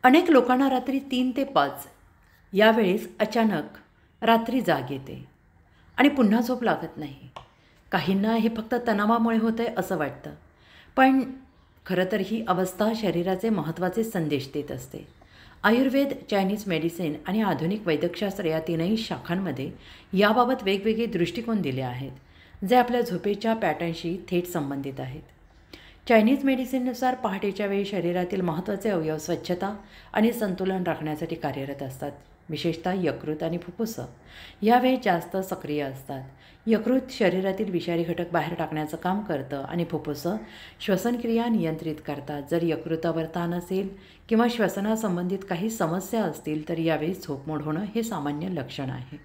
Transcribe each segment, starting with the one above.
अनेक लोकांना रात्री 3 ते 5 यावेळेस अचानक रात्री जाग येते आणि पुन्हा झोप लागत नाही. काहींना हे फक्त तणावामुळे होतं आहे असं वाटतं, पण खरं तर ही अवस्था शरीराचे महत्त्वाचे संदेश देत असते. आयुर्वेद, चायनीज मेडिसिन आणि आधुनिक वैद्यकशास्त्र या तीनही शाखांमध्ये याबाबत वेगवेगळे दृष्टिकोन दिले आहेत, जे आपल्या झोपेच्या पॅटर्नशी थेट संबंधित आहेत. चायनीज मेडिसिननुसार पहाटेच्या वेळी शरीरातील महत्त्वाचे अवयव स्वच्छता आणि संतुलन राखण्यासाठी कार्यरत असतात. विशेषतः यकृत आणि फुफ्फुस यावेळी जास्त सक्रिय असतात. यकृत शरीरातील विषारी घटक बाहेर टाकण्याचं काम करतं आणि फुफ्फुस श्वसनक्रिया नियंत्रित करतात. जर यकृतावर ताण असेल किंवा श्वसनासंबंधित काही समस्या असतील तर यावेळी झोपमोड होणं हे सामान्य लक्षण आहे.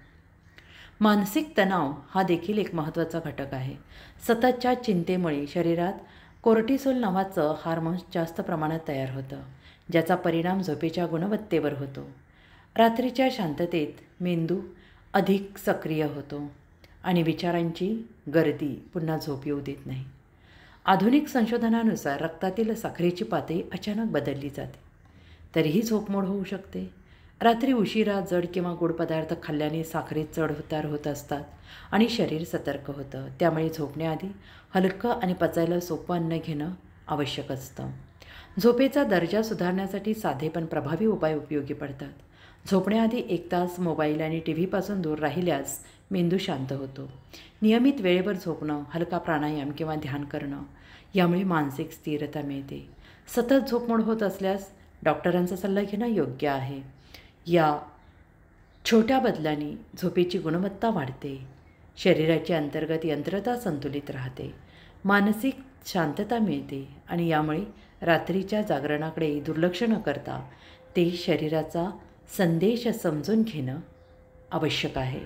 मानसिक तणाव हा देखील एक महत्त्वाचा घटक आहे. सततच्या चिंतेमुळे शरीरात कोर्टिसोल नावाचं हार्मोन्स जास्त प्रमाणात तयार होतं, ज्याचा परिणाम झोपेच्या गुणवत्तेवर होतो. रात्रीच्या शांततेत मेंदू अधिक सक्रिय होतो आणि विचारांची गर्दी पुन्हा झोप येऊ देत नाही. आधुनिक संशोधनानुसार रक्तातील साखरेची पातळी अचानक बदलली जाते, तरीही झोपमोड होऊ शकते. रात्री उशिरा जड किंवा गोड पदार्थ खाल्ल्याने साखरेत चढ उतार होत असतात आणि शरीर सतर्क होतं. त्यामुळे झोपण्याआधी हलकं आणि पचायला सोपं अन्न घेणं आवश्यक असतं. झोपेचा दर्जा सुधारण्यासाठी साधे पण प्रभावी उपाय उपयोगी पडतात. झोपण्याआधी 1 तास मोबाईल आणि टीव्हीपासून दूर राहिल्यास मेंदू शांत होतो. नियमित वेळेवर झोपणं, हलका प्राणायाम किंवा ध्यान करणं यामुळे मानसिक स्थिरता मिळते. सतत झोपमोड होत असल्यास डॉक्टरांचा सल्ला घेणं योग्य आहे. या छोट्या बदलांनी झोपेची गुणवत्ता वाढते, शरीराची अंतर्गत यंत्रणा संतुलित राहते, मानसिक शांतता मिळते आणि यामुळे रात्रीच्या जागरणाकडे दुर्लक्ष न करता ते शरीराचा संदेश समजून घेणं आवश्यक आहे.